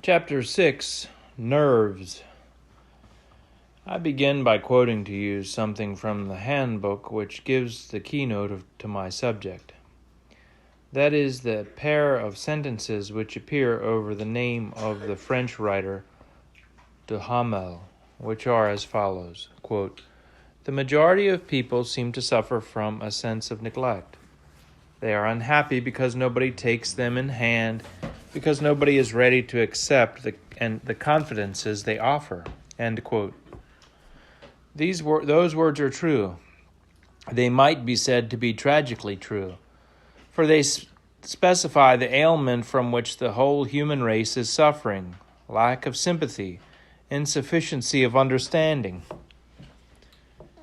Chapter 6, Nerves. I begin by quoting to you something from the handbook which gives the keynote to my subject. That is the pair of sentences which appear over the name of the French writer Duhamel, which are as follows, quote, "The majority of people seem to suffer from a sense of neglect. They are unhappy because nobody takes them in hand, because nobody is ready to accept the confidences they offer." End quote. Those words are true. They might be said to be tragically true, for they specify the ailment from which the whole human race is suffering: lack of sympathy, insufficiency of understanding.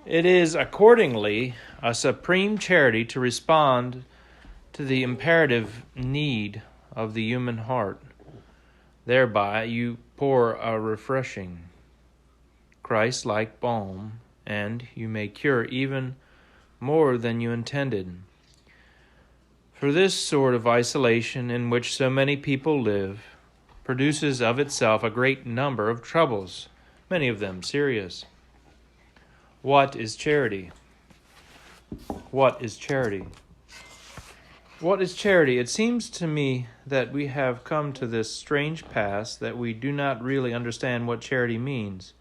It is accordingly a supreme charity to respond to the imperative need of the human heart. Thereby you pour a refreshing, Christ-like balm, and you may cure even more than you intended. For this sort of isolation in which so many people live produces of itself a great number of troubles, many of them serious. What is charity? What is charity? What is charity? It seems to me that we have come to this strange pass that we do not really understand what charity means.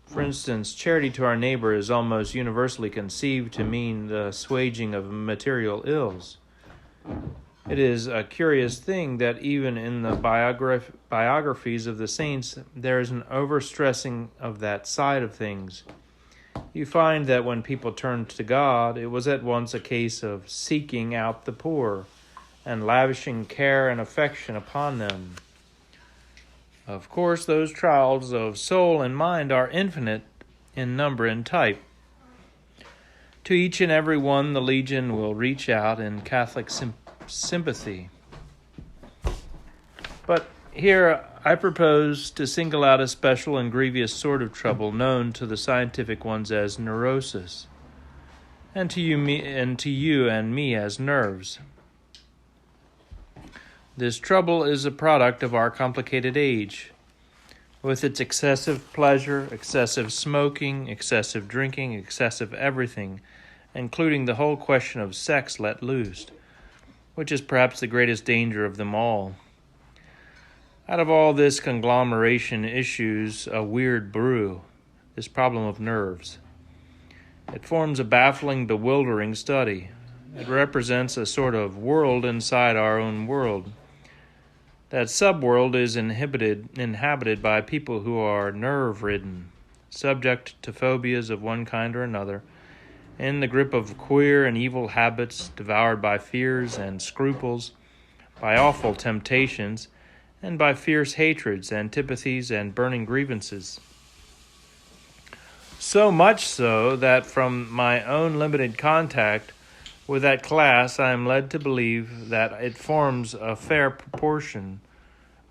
For instance, charity to our neighbor is almost universally conceived to mean the assuaging of material ills. It is a curious thing that even in the biographies of the saints, there is an overstressing of that side of things. You find that when people turned to God, it was at once a case of seeking out the poor and lavishing care and affection upon them. Of course, those trials of soul and mind are infinite in number and type. To each and every one, the Legion will reach out in Catholic sympathy. But here I propose to single out a special and grievous sort of trouble known to the scientific ones as neurosis, and to you and me as nerves. This trouble is a product of our complicated age, with its excessive pleasure, excessive smoking, excessive drinking, excessive everything, including the whole question of sex let loose, which is perhaps the greatest danger of them all. Out of all this conglomeration issues a weird brew, this problem of nerves. It forms a baffling, bewildering study. It represents a sort of world inside our own world. That subworld is inhabited by people who are nerve-ridden, subject to phobias of one kind or another, in the grip of queer and evil habits, devoured by fears and scruples, by awful temptations, and by fierce hatreds, antipathies, and burning grievances. So much so that from my own limited contact with that class, I am led to believe that it forms a fair proportion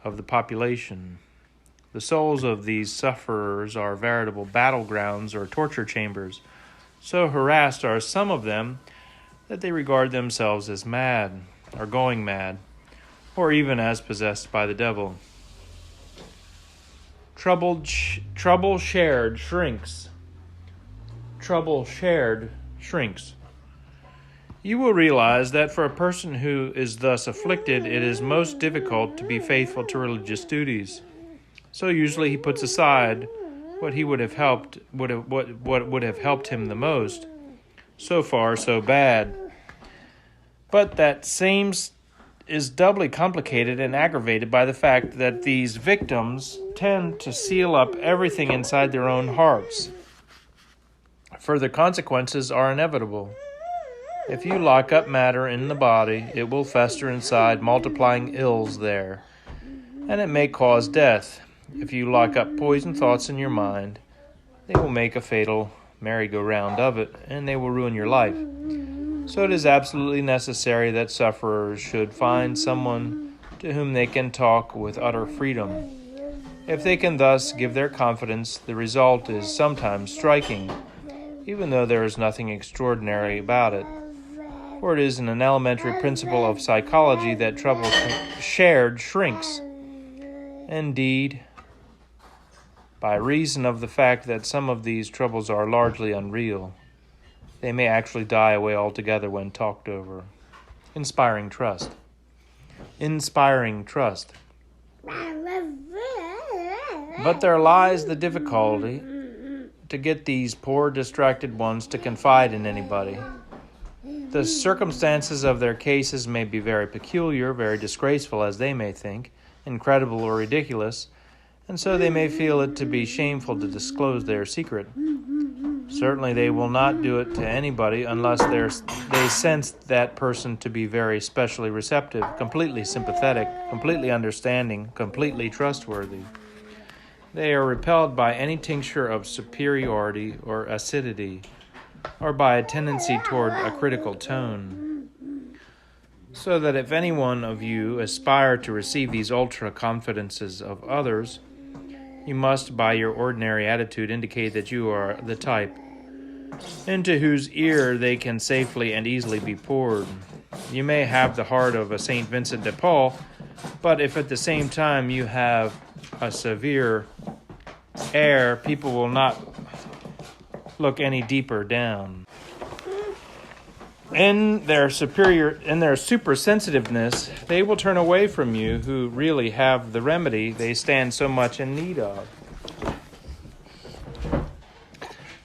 of the population. The souls of these sufferers are veritable battlegrounds or torture chambers. So harassed are some of them that they regard themselves as mad, or going mad, or even as possessed by the devil. Trouble shared shrinks. Trouble shared shrinks. You will realize that for a person who is thus afflicted, it is most difficult to be faithful to religious duties. So usually he puts aside what would have helped him the most. So far, so bad. But that same is doubly complicated and aggravated by the fact that these victims tend to seal up everything inside their own hearts. Further consequences are inevitable. If you lock up matter in the body, it will fester inside, multiplying ills there, and it may cause death. If you lock up poison thoughts in your mind, they will make a fatal merry-go-round of it, and they will ruin your life. So it is absolutely necessary that sufferers should find someone to whom they can talk with utter freedom. If they can thus give their confidence, the result is sometimes striking, even though there is nothing extraordinary about it. For it is an elementary principle of psychology that trouble shared shrinks. Indeed, by reason of the fact that some of these troubles are largely unreal, they may actually die away altogether when talked over. Inspiring trust. Inspiring trust. But there lies the difficulty to get these poor distracted ones to confide in anybody. The circumstances of their cases may be very peculiar, very disgraceful as they may think, incredible or ridiculous, and so they may feel it to be shameful to disclose their secret. Certainly they will not do it to anybody unless they sense that person to be very specially receptive, completely sympathetic, completely understanding, completely trustworthy. They are repelled by any tincture of superiority or acidity, or by a tendency toward a critical tone. So that if any one of you aspire to receive these ultra-confidences of others, you must, by your ordinary attitude, indicate that you are the type into whose ear they can safely and easily be poured. You may have the heart of a St. Vincent de Paul, but if at the same time you have a severe air, people will not look any deeper down. In their supersensitiveness, they will turn away from you who really have the remedy they stand so much in need of.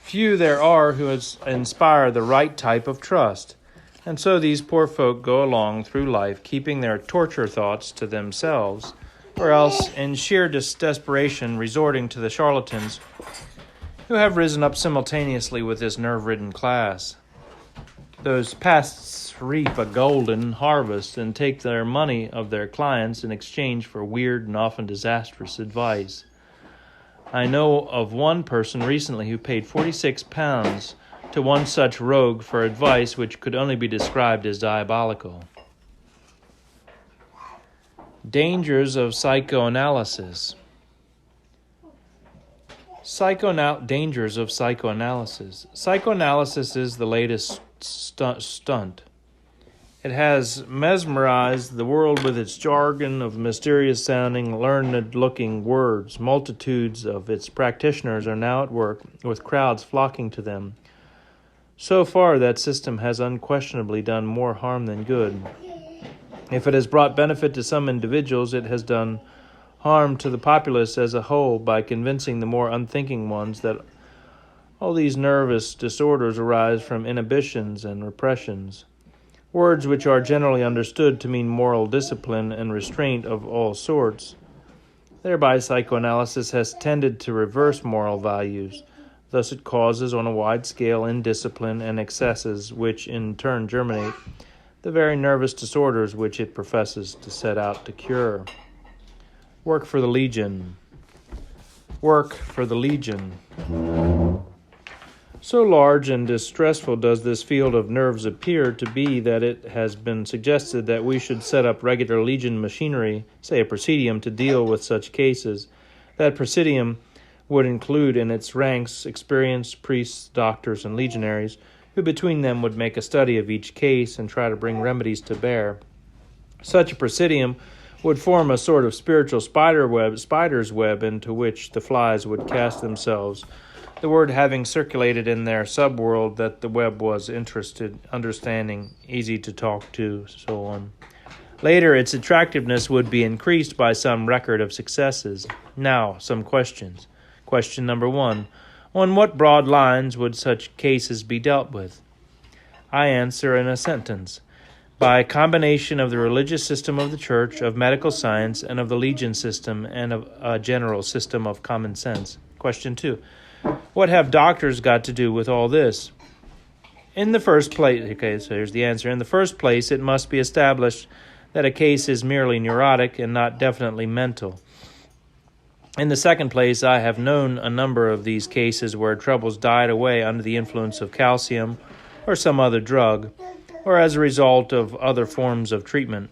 Few there are who inspire the right type of trust, and so these poor folk go along through life keeping their torture thoughts to themselves, or else in sheer desperation resorting to the charlatans who have risen up simultaneously with this nerve-ridden class. Those pests reap a golden harvest and take their money of their clients in exchange for weird and often disastrous advice. I know of one person recently who paid £46 to one such rogue for advice which could only be described as diabolical. Dangers of psychoanalysis. Dangers of psychoanalysis. Psychoanalysis is the latest stunt. It has mesmerized the world with its jargon of mysterious-sounding, learned-looking words. Multitudes of its practitioners are now at work, with crowds flocking to them. So far, that system has unquestionably done more harm than good. If it has brought benefit to some individuals, it has done harm to the populace as a whole by convincing the more unthinking ones that all these nervous disorders arise from inhibitions and repressions, words which are generally understood to mean moral discipline and restraint of all sorts. Thereby, psychoanalysis has tended to reverse moral values. Thus it causes on a wide scale indiscipline and excesses which in turn germinate the very nervous disorders which it professes to set out to cure. Work for the Legion. Work for the Legion. So large and distressful does this field of nerves appear to be that it has been suggested that we should set up regular Legion machinery, say a presidium, to deal with such cases. That presidium would include in its ranks experienced priests, doctors, and legionaries, who between them would make a study of each case and try to bring remedies to bear. Such a presidium would form a sort of spiritual spider's web into which the flies would cast themselves, the word having circulated in their subworld that the web was interested, understanding, easy to talk to, so on. Later, its attractiveness would be increased by some record of successes. Now, some questions. Question number 1. On what broad lines would such cases be dealt with? I answer in a sentence. By a combination of the religious system of the Church, of medical science, and of the Legion system, and of a general system of common sense. Question 2. What have doctors got to do with all this? In the first place, so here's the answer. In the first place, it must be established that a case is merely neurotic and not definitely mental. In the second place, I have known a number of these cases where troubles died away under the influence of calcium or some other drug, or as a result of other forms of treatment.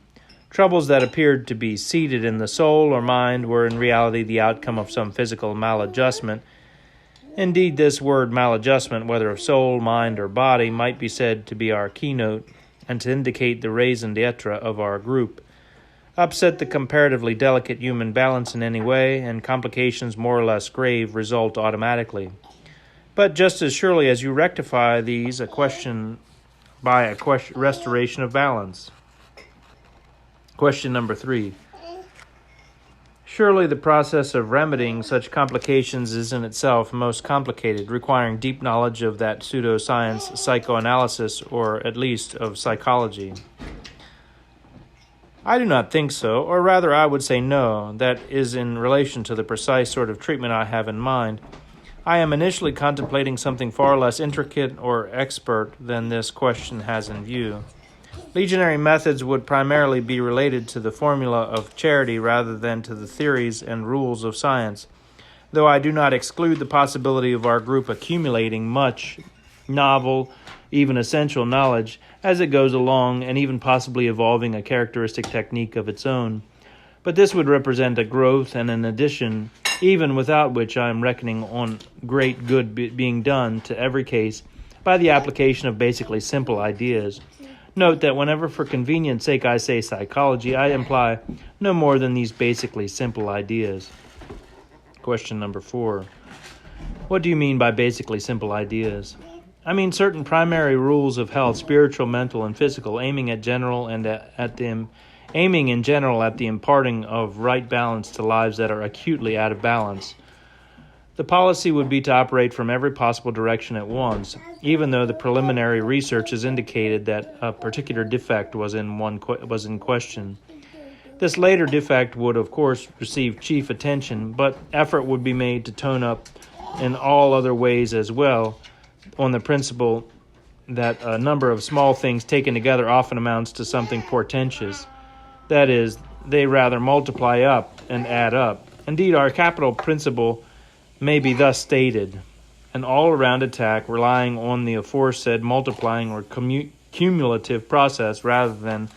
Troubles that appeared to be seated in the soul or mind were in reality the outcome of some physical maladjustment. Indeed, this word maladjustment, whether of soul, mind, or body, might be said to be our keynote and to indicate the raison d'etre of our group. upset the comparatively delicate human balance in any way, and complications more or less grave result automatically. But just as surely as you rectify these, restoration of balance. Question number 3. Surely the process of remedying such complications is in itself most complicated, requiring deep knowledge of that pseudoscience, psychoanalysis, or at least of psychology. I do not think so, or rather I would say no. That is in relation to the precise sort of treatment I have in mind. I am initially contemplating something far less intricate or expert than this question has in view. Legionary methods would primarily be related to the formula of charity rather than to the theories and rules of science, though I do not exclude the possibility of our group accumulating much novel, even essential knowledge as it goes along, and even possibly evolving a characteristic technique of its own. But this would represent a growth and an addition, even without which I am reckoning on great good being done to every case by the application of basically simple ideas. Note that whenever for convenience sake I say psychology, I imply no more than these basically simple ideas. Question number 4. What do you mean by basically simple ideas? I mean certain primary rules of health, spiritual, mental, and physical, aiming in general at the imparting of right balance to lives that are acutely out of balance. The policy would be to operate from every possible direction at once, even though the preliminary research has indicated that a particular defect was in question. This later defect would, of course, receive chief attention, but effort would be made to tone up in all other ways as well, on the principle that a number of small things taken together often amounts to something portentous. That is, they rather multiply up and add up. Indeed, our capital principle may be thus stated: an all-around attack relying on the aforesaid multiplying or cumulative process rather than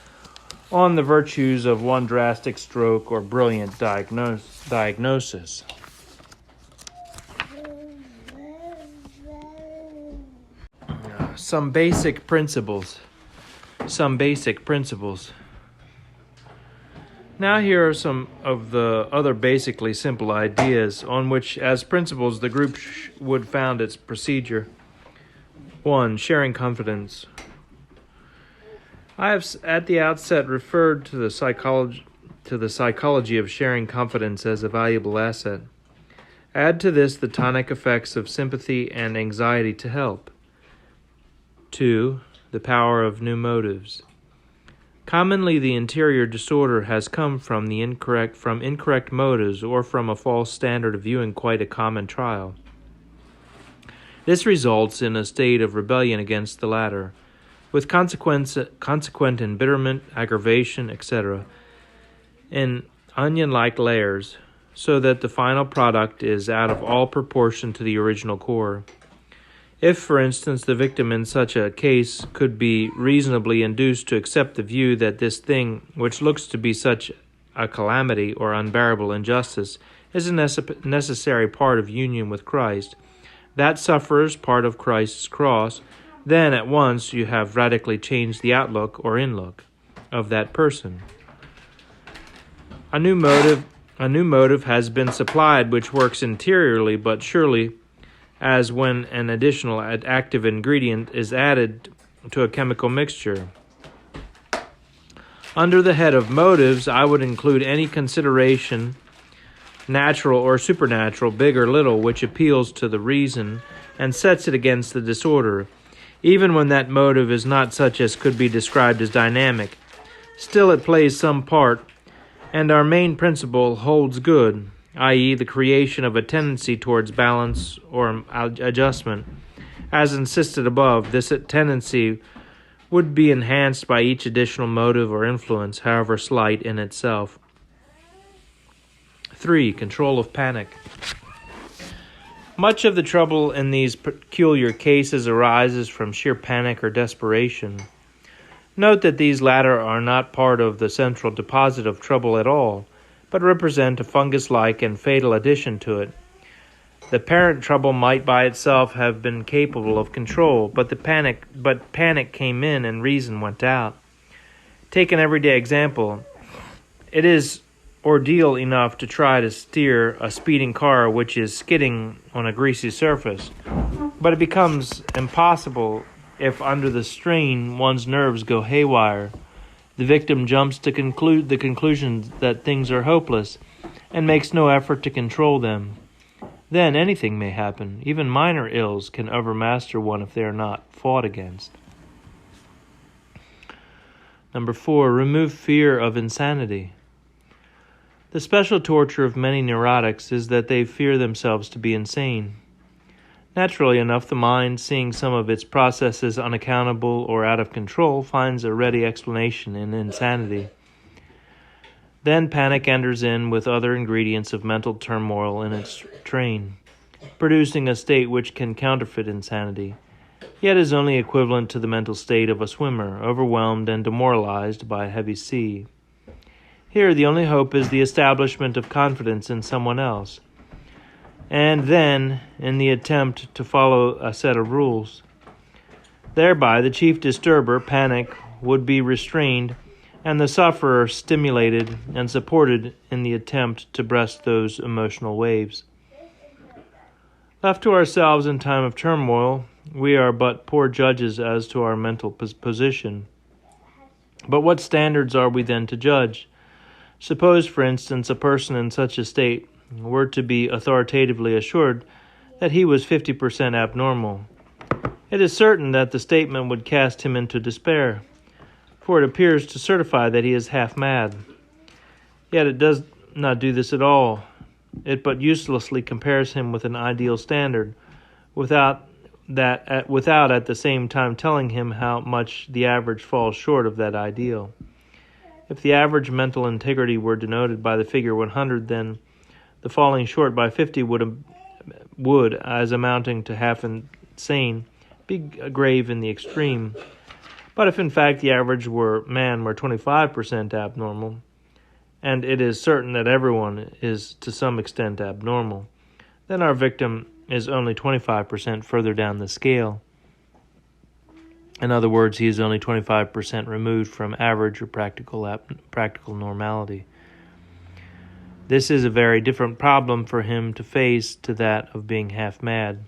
on the virtues of one drastic stroke or brilliant diagnosis. Some basic principles. Now here are some of the other basically simple ideas on which, as principles, the group would found its procedure. 1. Sharing confidence. I have at the outset referred to the psychology of sharing confidence as a valuable asset. Add to this the tonic effects of sympathy and anxiety to help. 2. The power of new motives. Commonly, the interior disorder has come from incorrect motives or from a false standard of viewing quite a common trial. This results in a state of rebellion against the latter, with consequent embitterment, aggravation, etc., in onion-like layers, so that the final product is out of all proportion to the original core. If, for instance, the victim in such a case could be reasonably induced to accept the view that this thing, which looks to be such a calamity or unbearable injustice, is a necessary part of union with Christ, that sufferers part of Christ's cross, then at once you have radically changed the outlook or inlook of that person. A new motive has been supplied which works interiorly but surely, as when an additional active ingredient is added to a chemical mixture. Under the head of motives, I would include any consideration, natural or supernatural, big or little, which appeals to the reason and sets it against the disorder, even when that motive is not such as could be described as dynamic. Still it plays some part, and our main principle holds good, i.e. the creation of a tendency towards balance or adjustment. As insisted above, this tendency would be enhanced by each additional motive or influence, however slight in itself. 3. Control of panic. Much of the trouble in these peculiar cases arises from sheer panic or desperation. Note that these latter are not part of the central deposit of trouble at all, but represent a fungus-like and fatal addition to it. The parent trouble might by itself have been capable of control, but panic came in and reason went out. Take an everyday example. It is ordeal enough to try to steer a speeding car which is skidding on a greasy surface, but it becomes impossible if under the strain one's nerves go haywire. The victim jumps to the conclusion that things are hopeless and makes no effort to control them. Then anything may happen. Even minor ills can overmaster one if they are not fought against. Number 4, remove fear of insanity. The special torture of many neurotics is that they fear themselves to be insane. Naturally enough, the mind, seeing some of its processes unaccountable or out of control, finds a ready explanation in insanity. Then panic enters in with other ingredients of mental turmoil in its train, producing a state which can counterfeit insanity, yet is only equivalent to the mental state of a swimmer, overwhelmed and demoralized by a heavy sea. Here the only hope is the establishment of confidence in someone else, and then in the attempt to follow a set of rules. Thereby the chief disturber, panic, would be restrained, and the sufferer stimulated and supported in the attempt to breast those emotional waves. Left to ourselves in time of turmoil, we are but poor judges as to our mental position. But what standards are we then to judge? Suppose, for instance, a person in such a state were to be authoritatively assured that he was 50% abnormal. It is certain that the statement would cast him into despair, for it appears to certify that he is half mad. Yet it does not do this at all. It but uselessly compares him with an ideal standard, without at the same time telling him how much the average falls short of that ideal. If the average mental integrity were denoted by the figure 100, then the falling short by 50 would, as amounting to half insane, be grave in the extreme. But if in fact the average man were 25% abnormal, and it is certain that everyone is to some extent abnormal, then our victim is only 25% further down the scale. In other words, he is only 25% removed from average or practical normality. This is a very different problem for him to face to that of being half mad.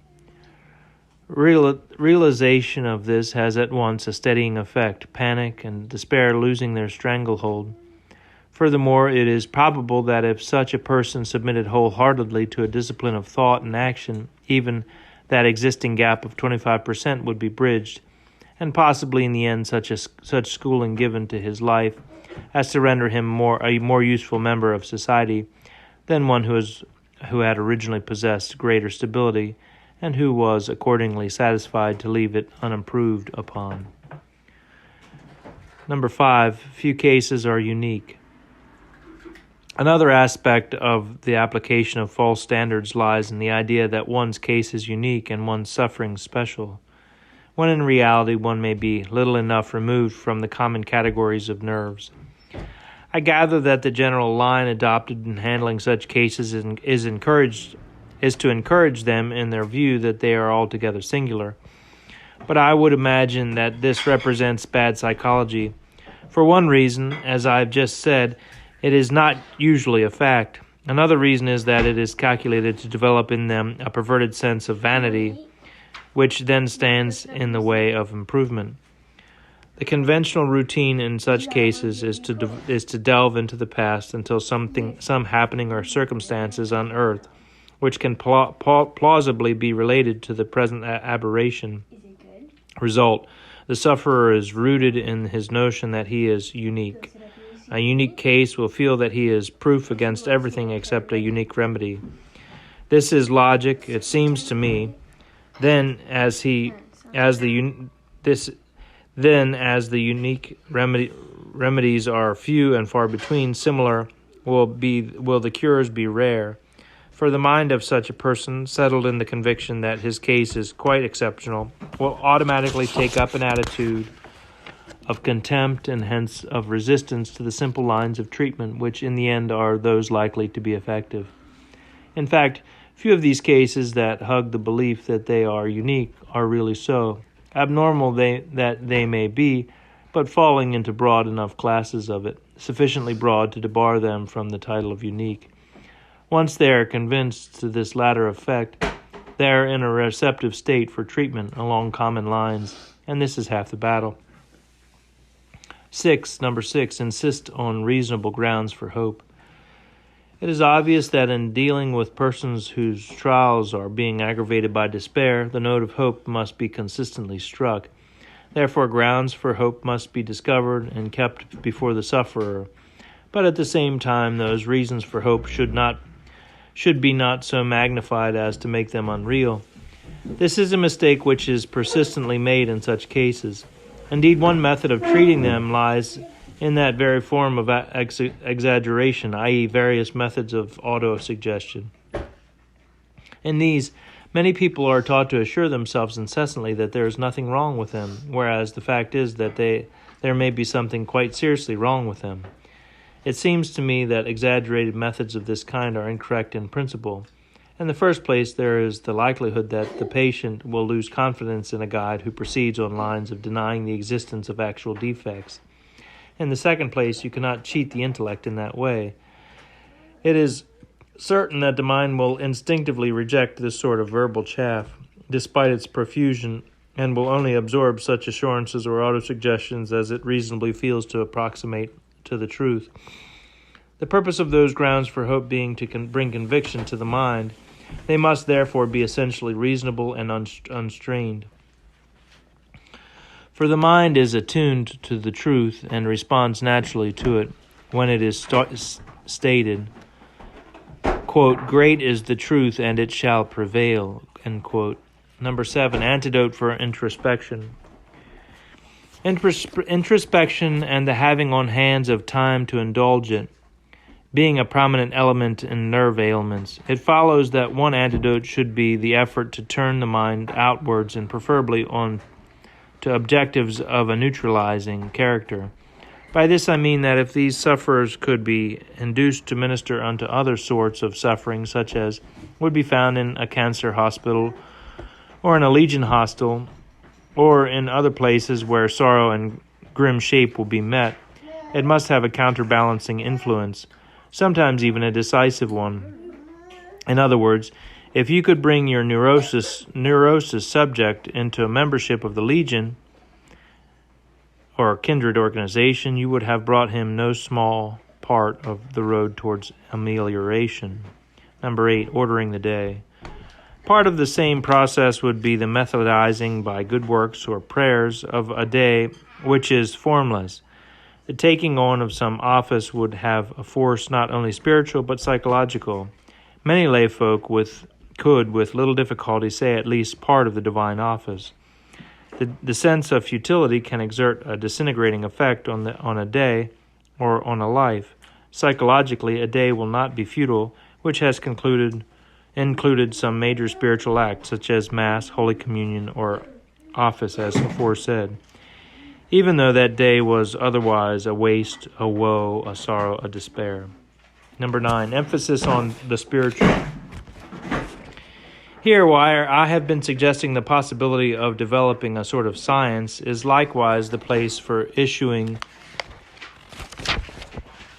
Realization of this has at once a steadying effect, panic and despair losing their stranglehold. Furthermore, it is probable that if such a person submitted wholeheartedly to a discipline of thought and action, even that existing gap of 25% would be bridged, and possibly in the end such schooling given to his life as to render him a more useful member of society than one who had originally possessed greater stability and who was accordingly satisfied to leave it unimproved upon. Number 5, few cases are unique. Another aspect of the application of false standards lies in the idea that one's case is unique and one's suffering special, when in reality one may be little enough removed from the common categories of nerves. I gather that the general line adopted in handling such cases is to encourage them in their view that they are altogether singular. But I would imagine that this represents bad psychology. For one reason, as I've just said, it is not usually a fact. Another reason is that it is calculated to develop in them a perverted sense of vanity, which then stands in the way of improvement. The conventional routine in such cases is to delve into the past until some happening or circumstances on earth which can plausibly be related to the present aberration result. The sufferer is rooted in his notion that he is unique. A unique case will feel that he is proof against everything except a unique remedy. This is logic, it seems to me. Then, as the unique remedies are few and far between, similar will the cures be rare. For the mind of such a person, settled in the conviction that his case is quite exceptional, will automatically take up an attitude of contempt and hence of resistance to the simple lines of treatment, which in the end are those likely to be effective. In fact, few of these cases that hug the belief that they are unique are really so. Abnormal that they may be, but falling into broad enough classes of it, sufficiently broad to debar them from the title of unique. Once they are convinced to this latter effect, they are in a receptive state for treatment along common lines, and this is half the battle. Number 6, insist on reasonable grounds for hope. It is obvious that in dealing with persons whose trials are being aggravated by despair, the note of hope must be consistently struck. Therefore, grounds for hope must be discovered and kept before the sufferer. But at the same time, those reasons for hope should be not so magnified as to make them unreal. This is a mistake which is persistently made in such cases. Indeed, one method of treating them lies in that very form of exaggeration, i.e., various methods of autosuggestion. In these, many people are taught to assure themselves incessantly that there is nothing wrong with them, whereas the fact is that there may be something quite seriously wrong with them. It seems to me that exaggerated methods of this kind are incorrect in principle. In the first place, there is the likelihood that the patient will lose confidence in a guide who proceeds on lines of denying the existence of actual defects. In the second place, you cannot cheat the intellect in that way. It is certain that the mind will instinctively reject this sort of verbal chaff, despite its profusion, and will only absorb such assurances or autosuggestions as it reasonably feels to approximate to the truth. The purpose of those grounds for hope being to bring conviction to the mind, they must therefore be essentially reasonable and unstrained. For the mind is attuned to the truth and responds naturally to it when it is stated, quote, "Great is the truth and it shall prevail," end quote. Number 7, antidote for introspection. Introspection and the having on hands of time to indulge it, being a prominent element in nerve ailments, it follows that one antidote should be the effort to turn the mind outwards and preferably on to objectives of a neutralizing character. By this I mean that if these sufferers could be induced to minister unto other sorts of suffering, such as would be found in a cancer hospital or in a legion hostel, or in other places where sorrow and grim shape will be met, it must have a counterbalancing influence, sometimes even a decisive one. In other words, if you could bring your neurosis subject into a membership of the Legion or a kindred organization, you would have brought him no small part of the road towards amelioration. Number 8, ordering the day. Part of the same process would be the methodizing by good works or prayers of a day which is formless. The taking on of some office would have a force not only spiritual but psychological. Many lay folk could, with little difficulty, say at least part of the divine office. The sense of futility can exert a disintegrating effect on a day or on a life. Psychologically, a day will not be futile which has included some major spiritual act, such as Mass, Holy Communion, or office, as aforesaid, even though that day was otherwise a waste, a woe, a sorrow, a despair. Number 9, emphasis on the spiritual. Here, where I have been suggesting the possibility of developing a sort of science, is likewise the place for issuing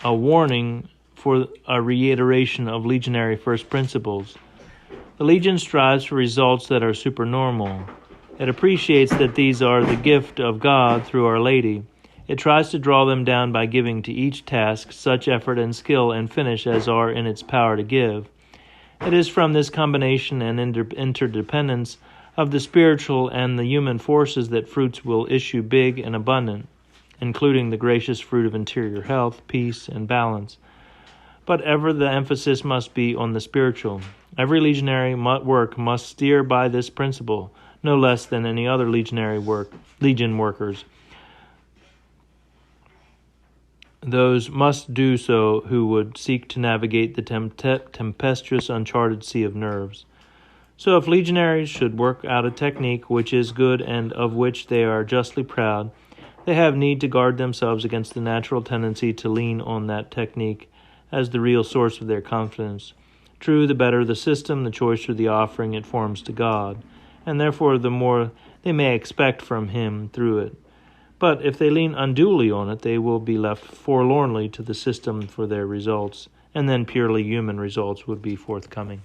a warning for a reiteration of legionary first principles. The Legion strives for results that are supernormal. It appreciates that these are the gift of God through Our Lady. It tries to draw them down by giving to each task such effort and skill and finish as are in its power to give. It is from this combination and interdependence of the spiritual and the human forces that fruits will issue big and abundant, including the gracious fruit of interior health, peace, and balance. But ever the emphasis must be on the spiritual. Every legionary work must steer by this principle, no less than any other legion workers. Those must do so who would seek to navigate the tempestuous, uncharted sea of nerves. So if legionaries should work out a technique which is good and of which they are justly proud, they have need to guard themselves against the natural tendency to lean on that technique as the real source of their confidence. True, the better the system, the choicer the offering it forms to God, and therefore the more they may expect from Him through it. But if they lean unduly on it, they will be left forlornly to the system for their results, and then purely human results would be forthcoming.